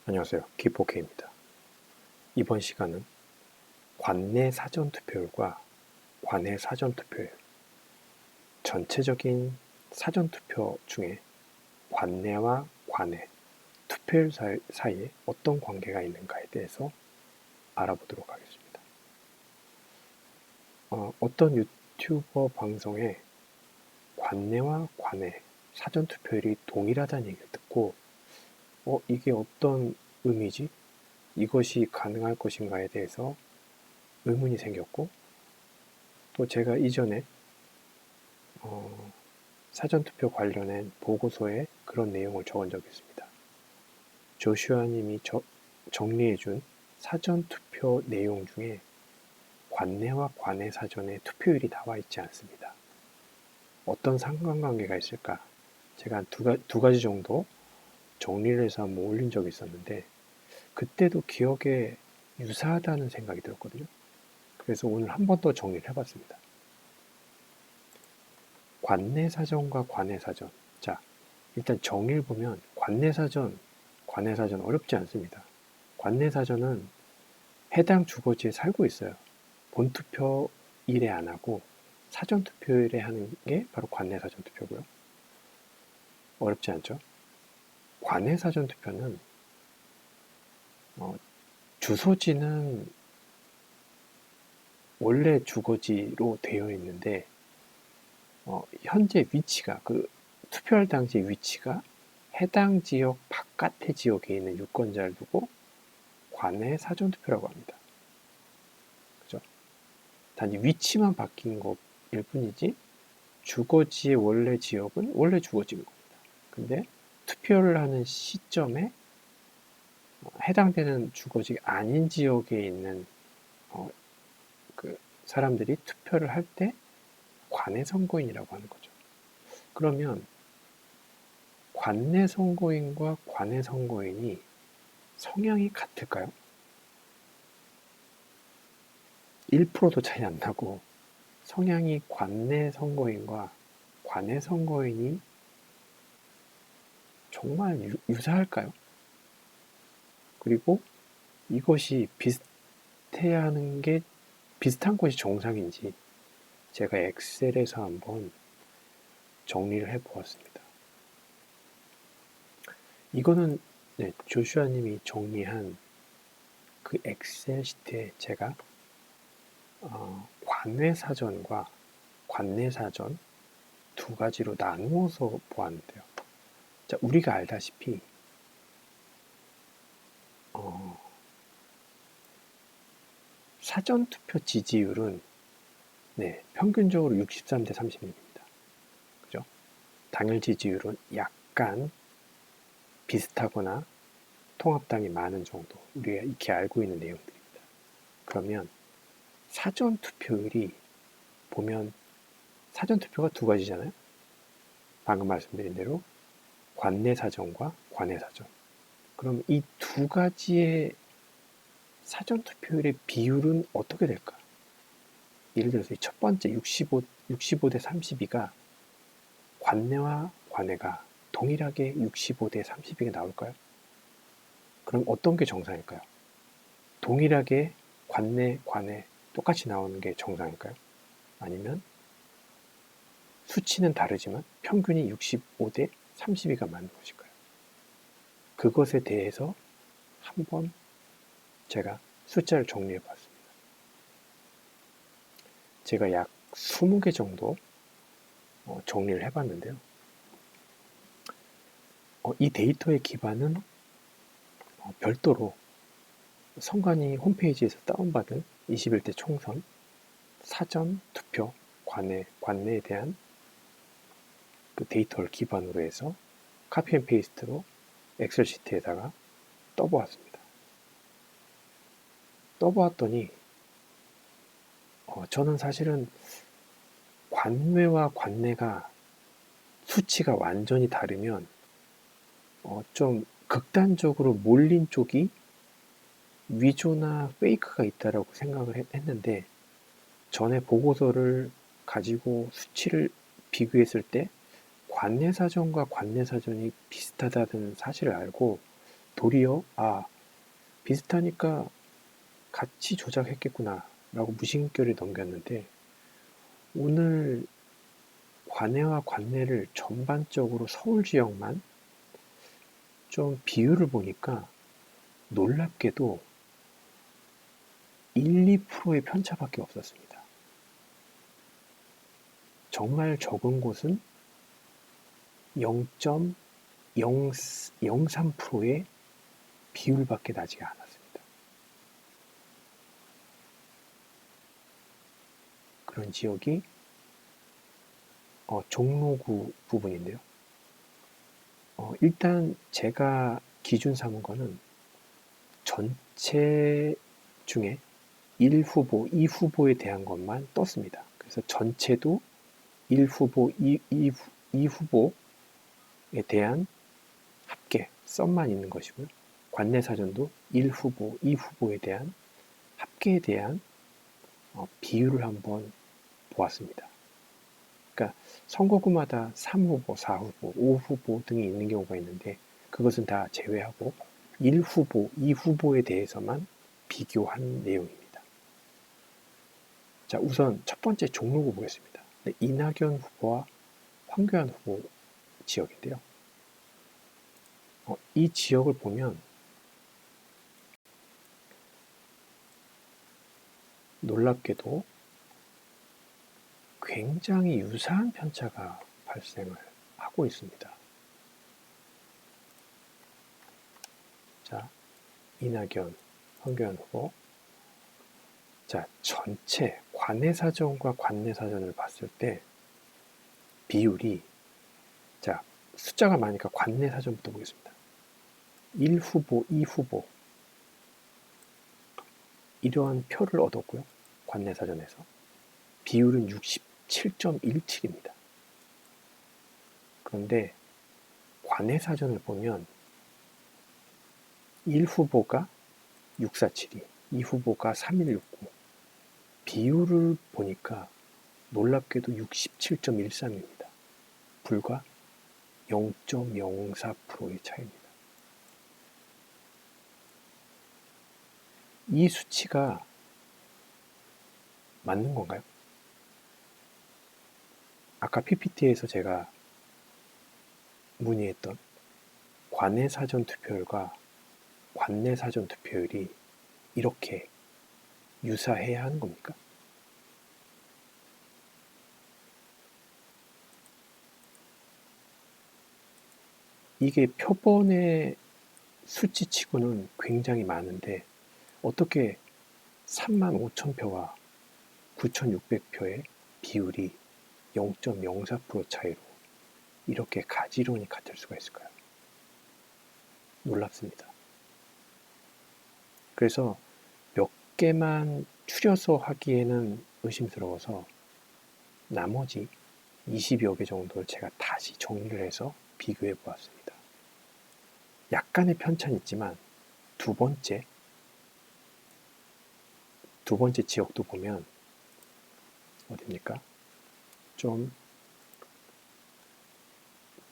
안녕하세요. 기포케입니다. 이번 시간은 관내 사전투표율과 관외 사전투표율, 전체적인 사전투표 중에 관내와 관외, 투표율 사이에 어떤 관계가 있는가에 대해서 알아보도록 하겠습니다. 어떤 유튜버 방송에 관내와 관외 사전투표율이 동일하다는 얘기를 듣고 이게 어떤 의미지? 이것이 가능할 것인가에 대해서 의문이 생겼고, 또 제가 이전에 사전투표 관련한 보고서에 그런 내용을 적은 적이 있습니다. 조슈아님이 정리해준 사전투표 내용 중에 관내와 관외 사전에 투표율이 나와 있지 않습니다. 어떤 상관관계가 있을까? 제가 두 가지 정도 정리를 해서 한번 올린 적이 있었는데, 그때도 기억에 유사하다는 생각이 들었거든요. 그래서 오늘 한 번 더 정리를 해봤습니다. 관내 사전과 관외 사전. 자, 일단 정의를 보면 관내 사전, 관외 사전 어렵지 않습니다. 관내 사전은 해당 주거지에 살고 있어요. 본투표일에 안 하고 사전투표일에 하는 게 바로 관내 사전투표고요. 어렵지 않죠? 관외 사전투표는 주소지는 원래 주거지로 되어 있는데 현재 위치가 투표할 당시 위치가 해당 지역 바깥의 지역에 있는 유권자를 두고 관외 사전투표라고 합니다. 그죠? 단지 위치만 바뀐 것일 뿐이지 주거지의 원래 지역은 원래 주거지인 겁니다. 근데 투표를 하는 시점에 해당되는 주거지가 아닌 지역에 있는 그 사람들이 투표를 할 때 관내 선거인이라고 하는 거죠. 그러면 관내 선거인과 관외 선거인이 성향이 같을까요? 1%도 차이 안 나고 성향이 관내 선거인과 관외 선거인이 정말 유사할까요? 그리고 이것이 비슷해야 하는 게 비슷한 것이 정상인지 제가 엑셀에서 한번 정리를 해보았습니다. 이거는 조슈아님이 정리한 그 엑셀 시트에 제가 관외 사전과 관내 사전 두 가지로 나누어서 보았는데요. 자, 우리가 알다시피 사전투표 지지율은 평균적으로 63대 36입니다. 그죠? 당일 지지율은 약간 비슷하거나 통합당이 많은 정도, 우리가 익히 알고 있는 내용들입니다. 그러면 사전투표율이 보면 사전투표가 두 가지잖아요. 방금 말씀드린 대로 관내 사전과 관외 사전. 그럼 이 두 가지의 사전투표율의 비율은 어떻게 될까? 예를 들어서 첫 번째 65대 32가 관내와 관외가 동일하게 65대 32가 나올까요? 그럼 어떤 게 정상일까요? 동일하게 관내, 관외 똑같이 나오는 게 정상일까요? 아니면 수치는 다르지만 평균이 65대 32가 맞는 것일까요? 그것에 대해서 한번 제가 숫자를 정리해 봤습니다. 제가 약 20개 정도 정리를 해봤는데요. 이 데이터의 기반은 별도로 선관위 홈페이지에서 다운받은 21대 총선 사전 투표 관내에 대한 그 데이터를 기반으로 해서 카피 앤 페이스트로 엑셀 시트에다가 떠보았습니다. 떠보았더니 저는 사실은 관외와 관내가 수치가 완전히 다르면 좀 극단적으로 몰린 쪽이 위조나 페이크가 있다라고 생각을 했는데, 전에 보고서를 가지고 수치를 비교했을 때 관내 사전과 관내 사전이 비슷하다는 사실을 알고 도리어 비슷하니까 같이 조작했겠구나 라고 무심결에 넘겼는데, 오늘 관해와 관내를 전반적으로 서울 지역만 좀 비율을 보니까 놀랍게도 1, 2%의 편차밖에 없었습니다. 정말 적은 곳은 0.003%의 비율밖에 나지가 않았습니다. 그런 지역이 종로구 부분인데요. 일단 제가 기준 삼은 거는 전체 중에 1후보, 2후보에 대한 것만 떴습니다. 그래서 전체도 1후보, 2후보에 대한 합계, 썸만 있는 것이고요. 관내사전도 1후보, 2후보에 대한 합계에 대한 비율을 한번 보았습니다. 그러니까 선거구마다 3후보, 4후보, 5후보 등이 있는 경우가 있는데, 그것은 다 제외하고 1후보, 2후보에 대해서만 비교한 내용입니다. 자, 우선 첫 번째 종로구 보겠습니다. 이낙연 후보와 황교안 후보 지역인데요. 이 지역을 보면 놀랍게도 굉장히 유사한 편차가 발생을 하고 있습니다. 자, 이낙연, 황교안 후보. 자, 전체 관내사전과 관내사전을 봤을 때 비율이, 자, 숫자가 많으니까 관내사전부터 보겠습니다. 1후보, 2후보 이러한 표를 얻었고요. 관내사전에서 비율은 67.17입니다. 그런데 관내사전을 보면 1후보가 6472, 2후보가 3169, 비율을 보니까 놀랍게도 67.13입니다. 불과 0.04%의 차이입니다. 이 수치가 맞는 건가요? 아까 PPT에서 제가 문의했던 관내사전 투표율과 관내사전 투표율이 이렇게 유사해야 하는 겁니까? 이게 표본의 수치치고는 굉장히 많은데 어떻게 35,000표와 9,600표의 비율이 0.04% 차이로 이렇게 가지런히 같을 수가 있을까요? 놀랍습니다. 그래서 몇 개만 추려서 하기에는 의심스러워서 나머지 20여 개 정도를 제가 다시 정리를 해서 비교해 보았습니다. 약간의 편차는 있지만 두 번째 지역도 보면 어디입니까? 좀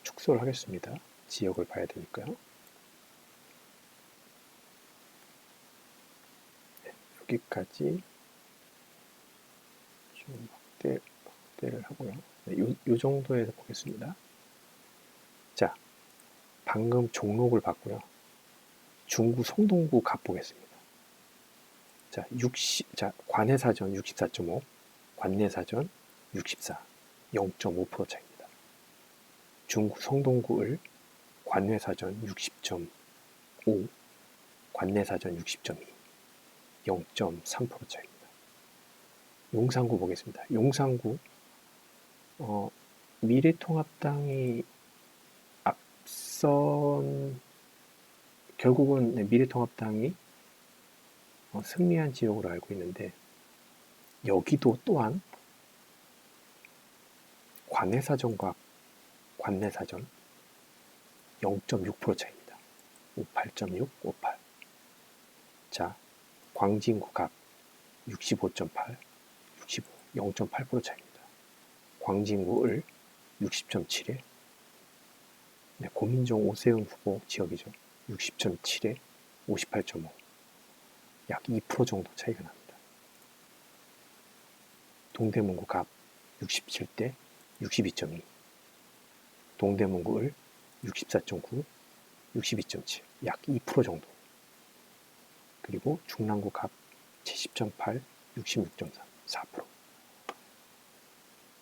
축소를 하겠습니다. 지역을 봐야 되니까요. 네, 여기까지 좀 확대를 하고요. 네, 요 정도에서 보겠습니다. 자, 방금 종록을 봤고요. 중구 성동구 갑 보겠습니다. 자, 관내사전 64.5, 관내사전 64, 0.5% 차이입니다. 중구 성동구을 관내사전 60.5, 관내사전 60.2, 0.3% 차이입니다. 용산구 보겠습니다. 용산구 미래통합당이 결국은 미래통합당이 승리한 지역으로 알고 있는데, 여기도 또한 관내사전과 관내사전 0.6% 차이입니다. 58.6, 58. 자, 광진구 갑 65.8, 65, 0.8% 차이입니다. 광진구 을 60.7에 고민정 오세훈 후보 지역이죠. 60.7에 58.5, 약 2% 정도 차이가 납니다. 동대문구 갑 67대 62.2, 동대문구 을 64.9, 62.7, 약 2% 정도. 그리고 중랑구 갑 70.8, 66.3, 4%.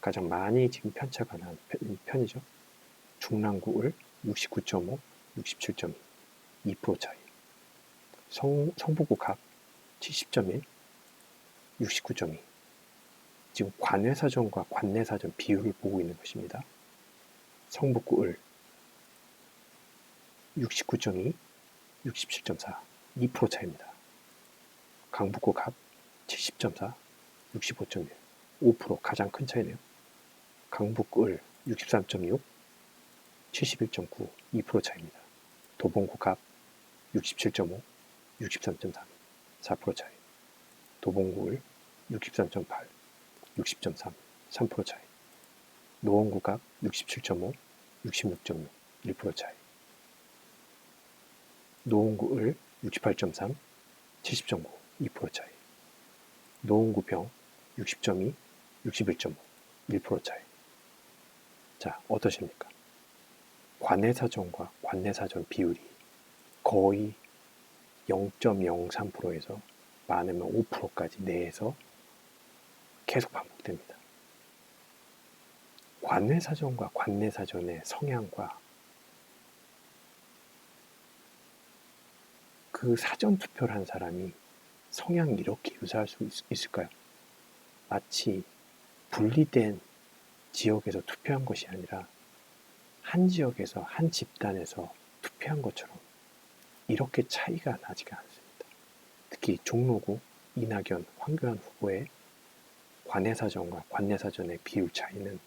가장 많이 지금 편차가 난 편이죠. 중랑구 을 69.5, 67.2, 2% 차이. 성북구 갑 70.1, 69.2. 지금 관외사전과 관내사전 비율을 보고 있는 것입니다. 성북구 을 69.2, 67.4, 2% 차이입니다. 강북구 갑 70.4, 65.1, 5% 가장 큰 차이네요. 강북구 을 63.6, 71.9, 2% 차이입니다. 도봉구 갑 67.5, 63.3, 4% 차이. 도봉구 을 63.8, 60.3, 3% 차이. 노원구 갑 67.5, 66.6, 1% 차이. 노원구 을 68.3, 70.9, 2% 차이. 노원구 병 60.2, 61.5, 1% 차이. 자, 어떠십니까? 관내사전과 관내사전 비율이 거의 0.03%에서 많으면 5%까지 내에서 계속 반복됩니다. 관내사전과 관내사전의 성향과 그 사전투표를 한 사람이 성향이 이렇게 유사할 수 있을까요? 마치 분리된 지역에서 투표한 것이 아니라 한 지역에서 한 집단에서 투표한 것처럼 이렇게 차이가 나지가 않습니다. 특히 종로구 이낙연, 황교안 후보의 관내사전과 관내사전의 비율 차이는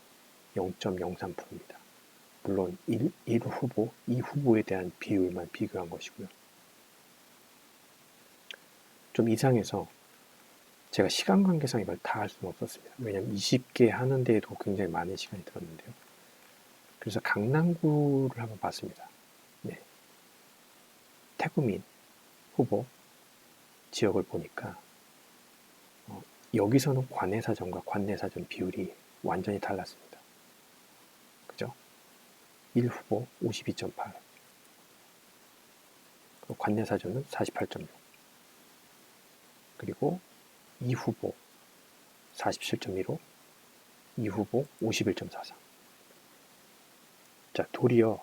0.03%입니다. 물론 1 후보, 2 후보에 대한 비율만 비교한 것이고요. 좀 이상해서 제가 시간 관계상 이걸 다 할 수는 없었습니다. 왜냐하면 20개 하는 데에도 굉장히 많은 시간이 들었는데요. 그래서 강남구를 한번 봤습니다. 네. 태구민 후보 지역을 보니까 여기서는 관내사전과 관내사전 비율이 완전히 달랐습니다. 그죠? 1 후보 52.8, 관내사전은 48.6, 그리고 2 후보 47.15, 2 후보 51.43. 자, 도리어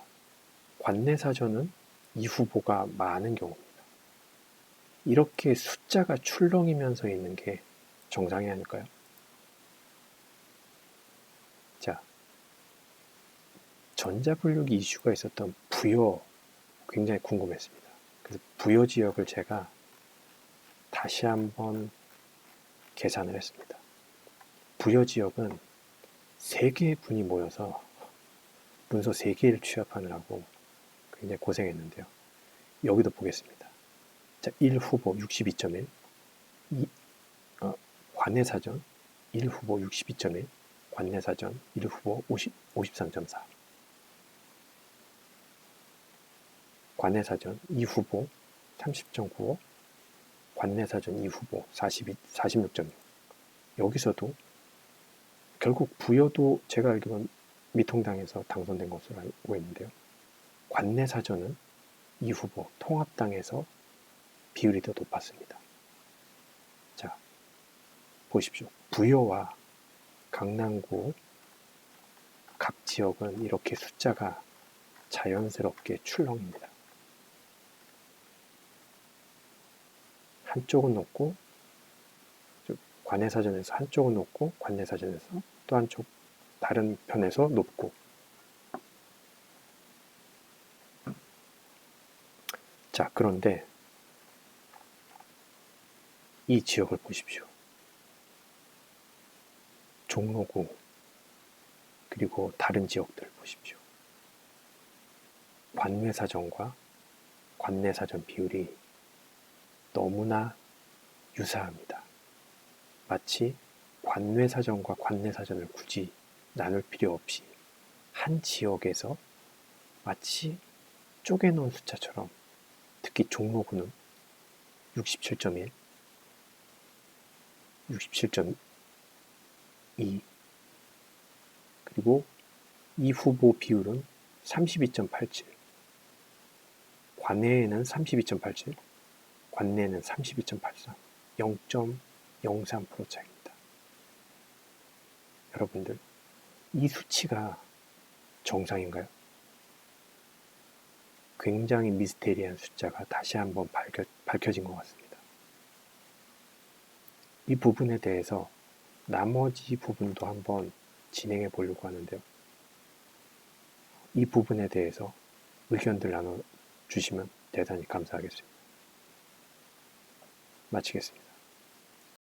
관내사전은 2 후보가 많은 경우입니다. 이렇게 숫자가 출렁이면서 있는 게 정상이 아닐까요? 자, 전자불육이 이슈가 있었던 부여 굉장히 궁금했습니다. 그래서 부여 지역을 제가 다시 한번 계산을 했습니다. 부여 지역은 3개의 분이 모여서 문서 3개를 취합하느라고 굉장히 고생했는데요. 여기도 보겠습니다. 자, 1 후보 62.1, 관내사전 1 후보 62.1, 관내사전 1 후보 53.4, 관내사전 2 후보 30.95, 관내사전 2 후보 46.6. 여기서도 결국 부여도 제가 알기로는 미통당에서 당선된 것으로 알고 있는데요. 관내사전은 2 후보 통합당에서 비율이 더 높았습니다. 자, 보십시오. 부여와 강남구 각 지역은 이렇게 숫자가 자연스럽게 출렁입니다. 한쪽은 높고, 관내사전에서 한쪽은 높고, 관내사전에서 또 한쪽 다른 편에서 높고. 자, 그런데 이 지역을 보십시오. 종로구 그리고 다른 지역들을 보십시오. 관외사전과 관내사전 비율이 너무나 유사합니다. 마치 관외사전과 관내사전을 굳이 나눌 필요 없이 한 지역에서 마치 쪼개놓은 숫자처럼 특히 종로구는 67.1, 67.2, 그리고 이 후보 비율은 32.87, 관내에는 32.87, 관내는 32.83, 0.03% 차이입니다. 여러분들, 이 수치가 정상인가요? 굉장히 미스테리한 숫자가 다시 한번 밝혀진 것 같습니다. 이 부분에 대해서 나머지 부분도 한번 진행해 보려고 하는데요. 이 부분에 대해서 의견들 나눠주시면 대단히 감사하겠습니다. 마치겠습니다.